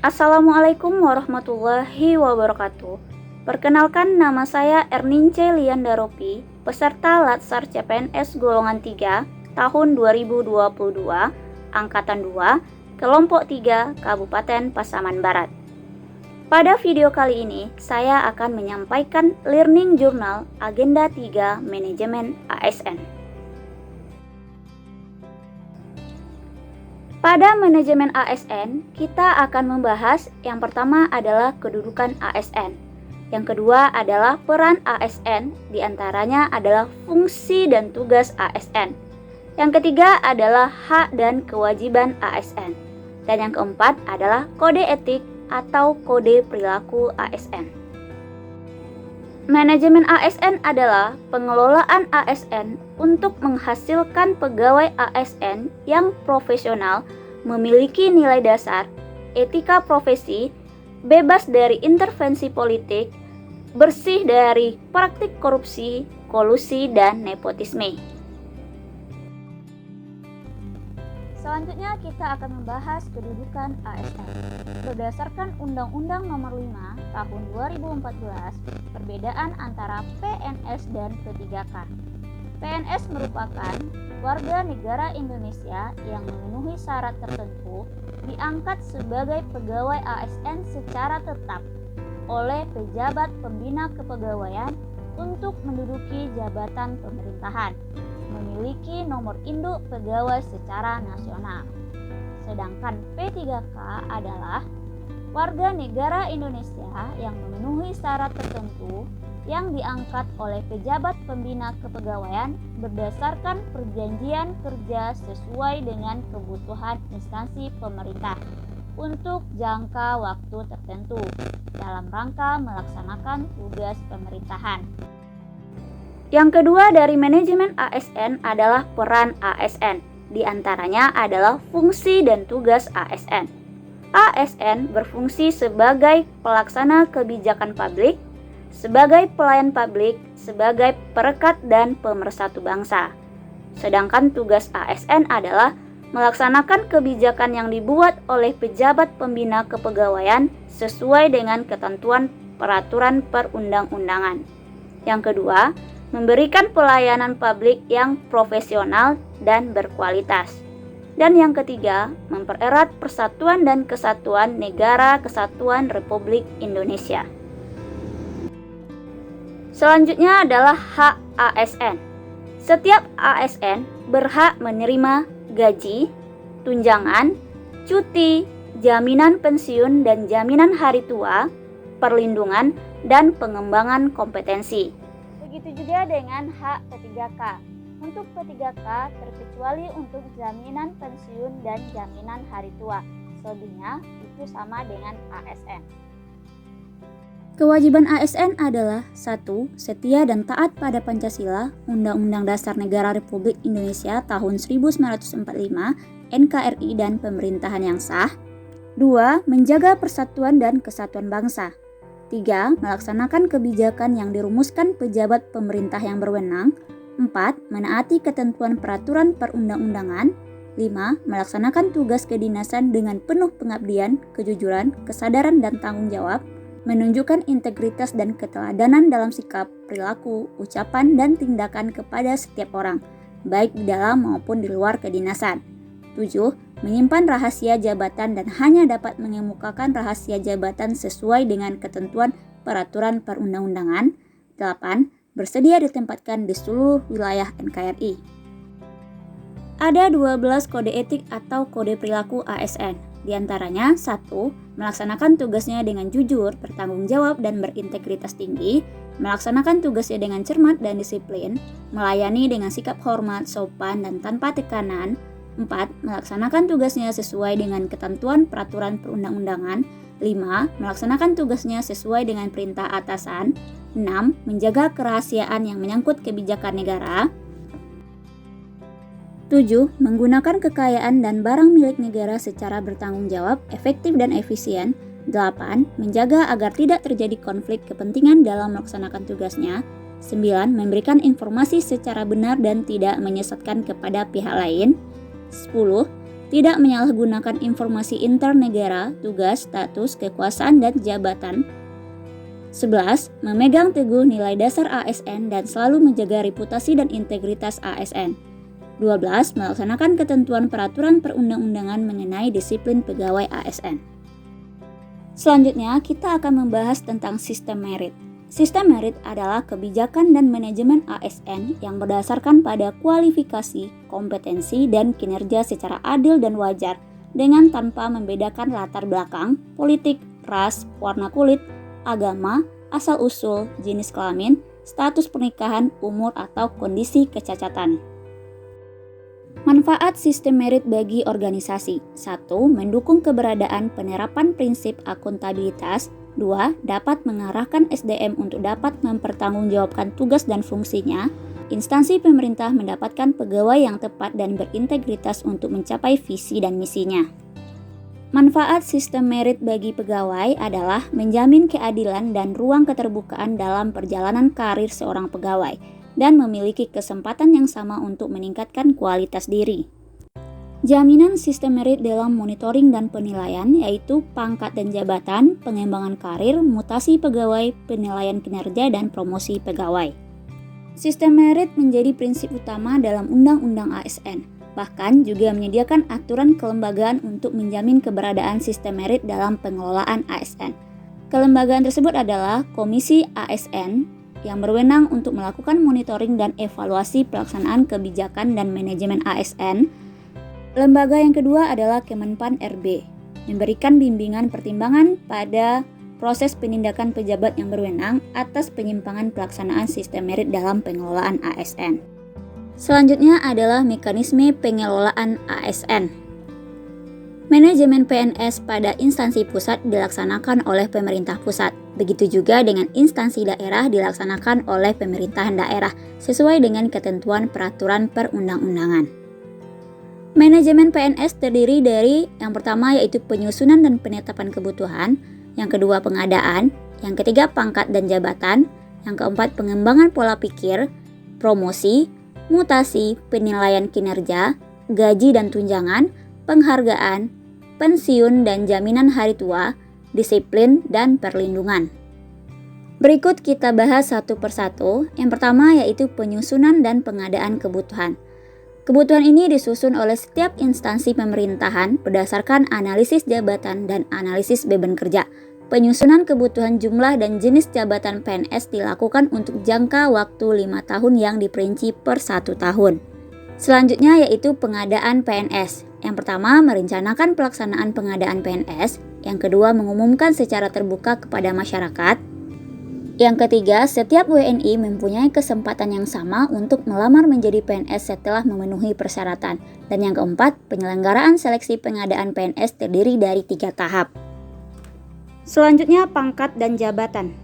Assalamualaikum warahmatullahi wabarakatuh. Perkenalkan, nama saya Ernince Liandaropi, peserta Latsar CPNS golongan 3 tahun 2022, angkatan 2, kelompok 3, Kabupaten Pasaman Barat. Pada video kali ini, saya akan menyampaikan Learning Journal Agenda 3 Manajemen ASN. Pada manajemen ASN, kita akan membahas yang pertama adalah kedudukan ASN. Yang kedua adalah peran ASN, diantaranya adalah fungsi dan tugas ASN. Yang ketiga adalah hak dan kewajiban ASN. Dan yang keempat adalah kode etik atau kode perilaku ASN. Manajemen ASN adalah pengelolaan ASN untuk menghasilkan pegawai ASN yang profesional, memiliki nilai dasar, etika profesi, bebas dari intervensi politik, bersih dari praktik korupsi, kolusi, dan nepotisme. Selanjutnya kita akan membahas kedudukan ASN. Berdasarkan Undang-Undang Nomor 5 Tahun 2014, perbedaan antara PNS dan P3K. PNS merupakan warga negara Indonesia yang memenuhi syarat tertentu diangkat sebagai pegawai ASN secara tetap oleh pejabat pembina kepegawaian untuk menduduki jabatan pemerintahan, memiliki nomor induk pegawai secara nasional. Sedangkan P3K adalah warga negara Indonesia yang memenuhi syarat tertentu yang diangkat oleh pejabat pembina kepegawaian berdasarkan perjanjian kerja sesuai dengan kebutuhan instansi pemerintah untuk jangka waktu tertentu dalam rangka melaksanakan tugas pemerintahan. Yang kedua dari manajemen ASN adalah peran ASN. Di antaranya adalah fungsi dan tugas ASN. ASN berfungsi sebagai pelaksana kebijakan publik, sebagai pelayan publik, sebagai perekat dan pemersatu bangsa. Sedangkan tugas ASN adalah melaksanakan kebijakan yang dibuat oleh pejabat pembina kepegawaian sesuai dengan ketentuan peraturan perundang-undangan. Yang kedua, memberikan pelayanan publik yang profesional dan berkualitas. Dan yang ketiga, mempererat persatuan dan kesatuan Negara Kesatuan Republik Indonesia. Selanjutnya adalah hak ASN. Setiap ASN berhak menerima gaji, tunjangan, cuti, jaminan pensiun dan jaminan hari tua, perlindungan, dan pengembangan kompetensi. Begitu juga dengan hak P3K. Untuk P3K terkecuali untuk jaminan pensiun dan jaminan hari tua. Selebihnya itu sama dengan ASN. Kewajiban ASN adalah 1. Setia dan taat pada Pancasila, Undang-Undang Dasar Negara Republik Indonesia tahun 1945, NKRI dan pemerintahan yang sah. 2. Menjaga persatuan dan kesatuan bangsa. 3. Melaksanakan kebijakan yang dirumuskan pejabat pemerintah yang berwenang. 4. Menaati ketentuan peraturan perundang-undangan. 5. Melaksanakan tugas kedinasan dengan penuh pengabdian, kejujuran, kesadaran dan tanggung jawab. Menunjukkan integritas dan keteladanan dalam sikap, perilaku, ucapan, dan tindakan kepada setiap orang, baik di dalam maupun di luar kedinasan. 7. Menyimpan rahasia jabatan dan hanya dapat mengemukakan rahasia jabatan sesuai dengan ketentuan peraturan perundang-undangan. 8. Bersedia ditempatkan di seluruh wilayah NKRI. Ada 12 kode etik atau kode perilaku ASN. Di antaranya 1. Melaksanakan tugasnya dengan jujur, bertanggung jawab, dan berintegritas tinggi. Melaksanakan tugasnya dengan cermat dan disiplin. Melayani dengan sikap hormat, sopan, dan tanpa tekanan. 4. Melaksanakan tugasnya sesuai dengan ketentuan peraturan perundang-undangan. 5. Melaksanakan tugasnya sesuai dengan perintah atasan. 6. Menjaga kerahasiaan yang menyangkut kebijakan negara. 7. Menggunakan kekayaan dan barang milik negara secara bertanggung jawab, efektif dan efisien. 8. Menjaga agar tidak terjadi konflik kepentingan dalam melaksanakan tugasnya. 9. Memberikan informasi secara benar dan tidak menyesatkan kepada pihak lain. 10. tidak menyalahgunakan informasi internegara, tugas, status, kekuasaan, dan jabatan. 11. Memegang teguh nilai dasar ASN dan selalu menjaga reputasi dan integritas ASN. 12. Melaksanakan ketentuan peraturan perundang-undangan mengenai disiplin pegawai ASN. Selanjutnya, kita akan membahas tentang sistem merit. Sistem merit adalah kebijakan dan manajemen ASN yang berdasarkan pada kualifikasi, kompetensi, dan kinerja secara adil dan wajar dengan tanpa membedakan latar belakang, politik, ras, warna kulit, agama, asal-usul, jenis kelamin, status pernikahan, umur, atau kondisi kecacatan. Manfaat sistem merit bagi organisasi. 1. Mendukung keberadaan penerapan prinsip akuntabilitas. 2. Dapat mengarahkan SDM untuk dapat mempertanggungjawabkan tugas dan fungsinya. Instansi pemerintah mendapatkan pegawai yang tepat dan berintegritas untuk mencapai visi dan misinya. Manfaat sistem merit bagi pegawai adalah menjamin keadilan dan ruang keterbukaan dalam perjalanan karir seorang pegawai dan memiliki kesempatan yang sama untuk meningkatkan kualitas diri. Jaminan sistem merit dalam monitoring dan penilaian yaitu pangkat dan jabatan, pengembangan karir, mutasi pegawai, penilaian kinerja, dan promosi pegawai. Sistem merit menjadi prinsip utama dalam Undang-Undang ASN. Bahkan juga menyediakan aturan kelembagaan untuk menjamin keberadaan sistem merit dalam pengelolaan ASN. Kelembagaan tersebut adalah Komisi ASN yang berwenang untuk melakukan monitoring dan evaluasi pelaksanaan kebijakan dan manajemen ASN. Lembaga yang kedua adalah Kemenpan RB, memberikan bimbingan pertimbangan pada proses penindakan pejabat yang berwenang atas penyimpangan pelaksanaan sistem merit dalam pengelolaan ASN. Selanjutnya adalah mekanisme pengelolaan ASN. Manajemen PNS pada instansi pusat dilaksanakan oleh pemerintah pusat. Begitu juga dengan instansi daerah dilaksanakan oleh pemerintahan daerah sesuai dengan ketentuan peraturan perundang-undangan. Manajemen PNS terdiri dari yang pertama yaitu penyusunan dan penetapan kebutuhan, yang kedua pengadaan, yang ketiga pangkat dan jabatan, yang keempat pengembangan pola pikir, promosi, mutasi, penilaian kinerja, gaji dan tunjangan, penghargaan, pensiun dan jaminan hari tua, disiplin, dan perlindungan. Berikut kita bahas satu persatu. Yang pertama yaitu penyusunan dan pengadaan kebutuhan. Kebutuhan ini disusun oleh setiap instansi pemerintahan berdasarkan analisis jabatan dan analisis beban kerja. Penyusunan kebutuhan jumlah dan jenis jabatan PNS dilakukan untuk jangka waktu 5 tahun yang diperinci per 1 tahun. Selanjutnya yaitu pengadaan PNS. Yang pertama merencanakan pelaksanaan pengadaan PNS. Yang kedua mengumumkan secara terbuka kepada masyarakat. Yang ketiga, setiap WNI mempunyai kesempatan yang sama untuk melamar menjadi PNS setelah memenuhi persyaratan. Dan yang keempat, penyelenggaraan seleksi pengadaan PNS terdiri dari 3 tahap. Selanjutnya, pangkat dan jabatan.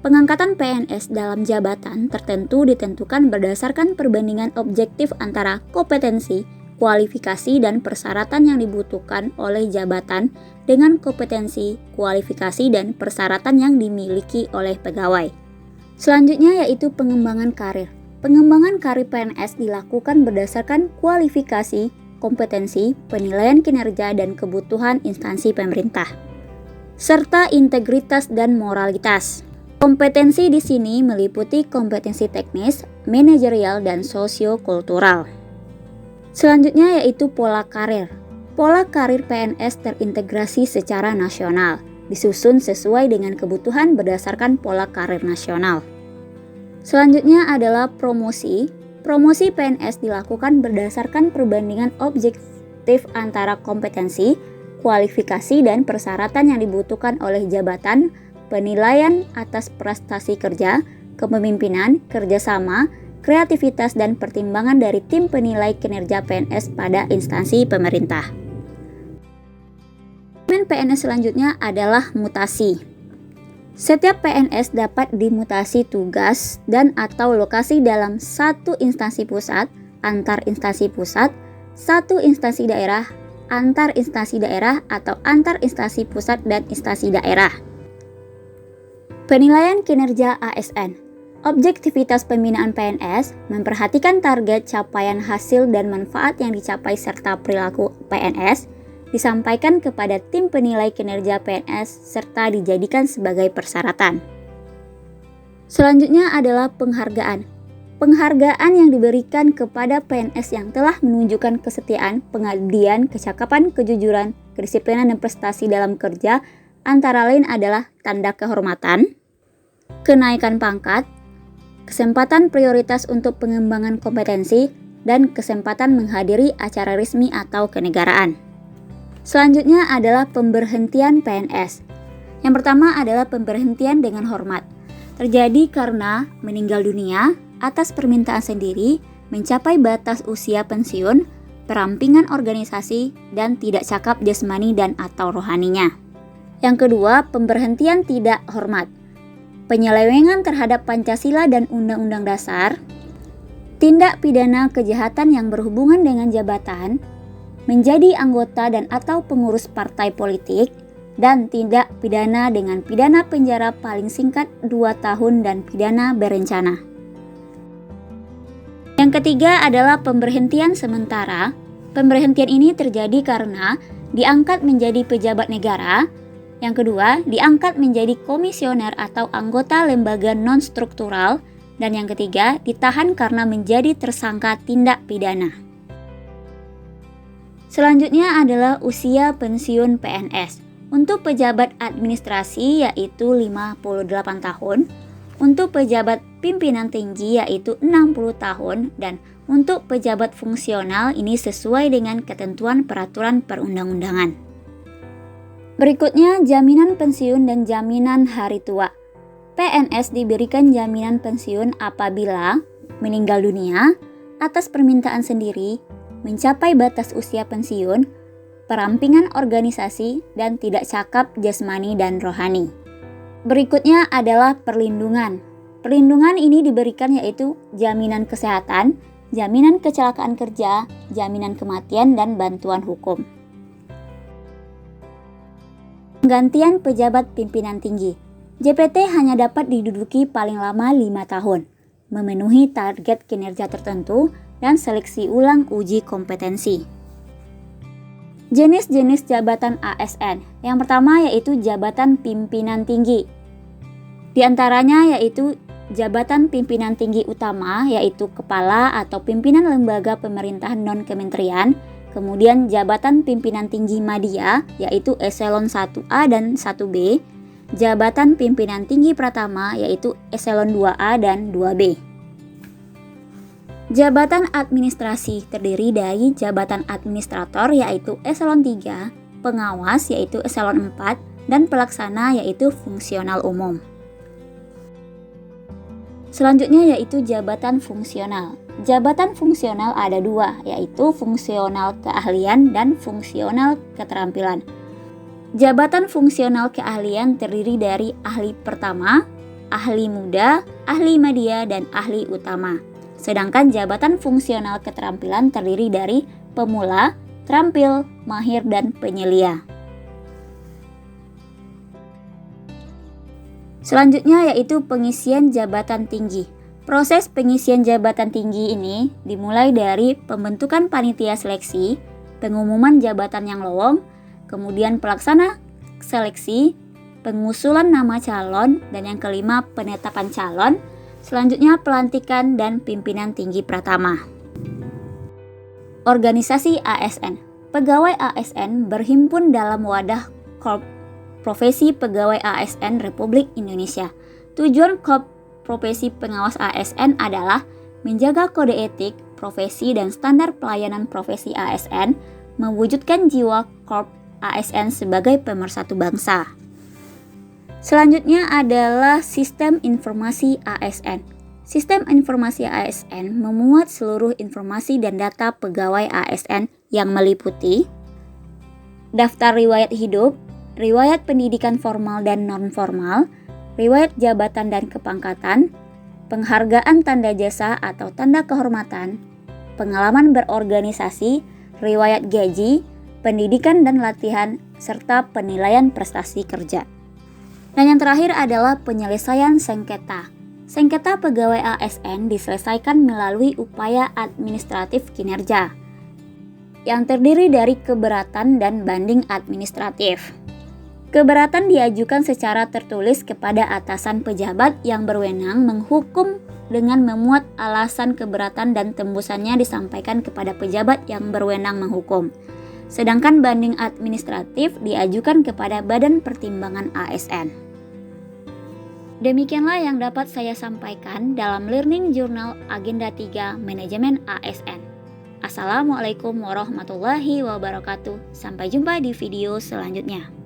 Pengangkatan PNS dalam jabatan tertentu ditentukan berdasarkan perbandingan objektif antara kompetensi, kualifikasi, dan persyaratan yang dibutuhkan oleh jabatan dengan kompetensi, kualifikasi, dan persyaratan yang dimiliki oleh pegawai. Selanjutnya yaitu pengembangan karir. Pengembangan karir PNS dilakukan berdasarkan kualifikasi, kompetensi, penilaian kinerja, dan kebutuhan instansi pemerintah, serta integritas dan moralitas. Kompetensi di sini meliputi kompetensi teknis, manajerial, dan sosio-kultural. Selanjutnya yaitu pola karir. Pola karir PNS terintegrasi secara nasional, disusun sesuai dengan kebutuhan berdasarkan pola karir nasional. Selanjutnya adalah promosi. Promosi PNS dilakukan berdasarkan perbandingan objektif antara kompetensi, kualifikasi, dan persyaratan yang dibutuhkan oleh jabatan, penilaian atas prestasi kerja, kepemimpinan, kerjasama, kreativitas, dan pertimbangan dari tim penilai kinerja PNS pada instansi pemerintah. PNS selanjutnya adalah mutasi. Setiap PNS dapat dimutasi tugas dan atau lokasi dalam satu instansi pusat, antar instansi pusat, satu instansi daerah, antar instansi daerah, atau antar instansi pusat dan instansi daerah. Penilaian kinerja ASN. Objektivitas pembinaan PNS memperhatikan target, capaian, hasil, dan manfaat yang dicapai serta perilaku PNS, disampaikan kepada tim penilai kinerja PNS serta dijadikan sebagai persyaratan. Selanjutnya adalah penghargaan. Penghargaan yang diberikan kepada PNS yang telah menunjukkan kesetiaan, pengabdian, kecakapan, kejujuran, kedisiplinan, dan prestasi dalam kerja antara lain adalah tanda kehormatan, kenaikan pangkat, kesempatan prioritas untuk pengembangan kompetensi, dan kesempatan menghadiri acara resmi atau kenegaraan. Selanjutnya adalah pemberhentian PNS. Yang pertama adalah pemberhentian dengan hormat. Terjadi karena meninggal dunia, atas permintaan sendiri, mencapai batas usia pensiun, perampingan organisasi, dan tidak cakap jasmani dan atau rohaninya. Yang kedua, pemberhentian tidak hormat. Penyelewengan terhadap Pancasila dan Undang-Undang Dasar, tindak pidana kejahatan yang berhubungan dengan jabatan, menjadi anggota dan atau pengurus partai politik, dan tindak pidana dengan pidana penjara paling singkat 2 tahun dan pidana berencana. Yang ketiga adalah pemberhentian sementara. Pemberhentian ini terjadi karena diangkat menjadi pejabat negara. Yang kedua, diangkat menjadi komisioner atau anggota lembaga non-struktural. Dan yang ketiga, ditahan karena menjadi tersangka tindak pidana. Selanjutnya adalah usia pensiun PNS. Untuk pejabat administrasi yaitu 58 tahun, untuk pejabat pimpinan tinggi yaitu 60 tahun, dan untuk pejabat fungsional ini sesuai dengan ketentuan peraturan perundang-undangan. Berikutnya, jaminan pensiun dan jaminan hari tua. PNS diberikan jaminan pensiun apabila meninggal dunia, atas permintaan sendiri, mencapai batas usia pensiun, perampingan organisasi, dan tidak cakap jasmani dan rohani. Berikutnya adalah perlindungan. Perlindungan ini diberikan yaitu jaminan kesehatan, jaminan kecelakaan kerja, jaminan kematian, dan bantuan hukum. Penggantian pejabat pimpinan tinggi. JPT hanya dapat diduduki paling lama 5 tahun, memenuhi target kinerja tertentu, dan seleksi ulang uji kompetensi. Jenis-jenis jabatan ASN. Yang pertama yaitu jabatan pimpinan tinggi. Di antaranya yaitu jabatan pimpinan tinggi utama yaitu kepala atau pimpinan lembaga pemerintahan non-kementerian, kemudian jabatan pimpinan tinggi madya yaitu eselon 1A dan 1B, jabatan pimpinan tinggi pratama yaitu eselon 2A dan 2B. Jabatan administrasi terdiri dari jabatan administrator yaitu eselon 3, pengawas yaitu eselon 4, dan pelaksana yaitu fungsional umum. Selanjutnya yaitu jabatan fungsional. Jabatan fungsional ada 2, yaitu fungsional keahlian dan fungsional keterampilan. Jabatan fungsional keahlian terdiri dari ahli pertama, ahli muda, ahli madya, dan ahli utama. Sedangkan jabatan fungsional keterampilan terdiri dari pemula, terampil, mahir, dan penyelia. Selanjutnya yaitu pengisian jabatan tinggi. Proses pengisian jabatan tinggi ini dimulai dari pembentukan panitia seleksi, pengumuman jabatan yang lowong, kemudian pelaksana seleksi, pengusulan nama calon, dan yang kelima penetapan calon, selanjutnya pelantikan dan pimpinan tinggi pratama. Organisasi ASN. Pegawai ASN berhimpun dalam wadah Korp Profesi Pegawai ASN Republik Indonesia. Tujuan Korp Profesi Pengawas ASN adalah menjaga kode etik, profesi, dan standar pelayanan profesi ASN, mewujudkan jiwa Korp ASN sebagai pemersatu bangsa. Selanjutnya adalah Sistem Informasi ASN. Sistem Informasi ASN memuat seluruh informasi dan data pegawai ASN yang meliputi daftar riwayat hidup, riwayat pendidikan formal dan non-formal, riwayat jabatan dan kepangkatan, penghargaan tanda jasa atau tanda kehormatan, pengalaman berorganisasi, riwayat gaji, pendidikan dan latihan, serta penilaian prestasi kerja. Dan yang terakhir adalah penyelesaian sengketa. Sengketa pegawai ASN diselesaikan melalui upaya administratif kinerja yang terdiri dari keberatan dan banding administratif. Keberatan diajukan secara tertulis kepada atasan pejabat yang berwenang menghukum dengan memuat alasan keberatan dan tembusannya disampaikan kepada pejabat yang berwenang menghukum. Sedangkan banding administratif diajukan kepada Badan Pertimbangan ASN. Demikianlah yang dapat saya sampaikan dalam Learning Journal Agenda 3 Manajemen ASN. Assalamualaikum warahmatullahi wabarakatuh. Sampai jumpa di video selanjutnya.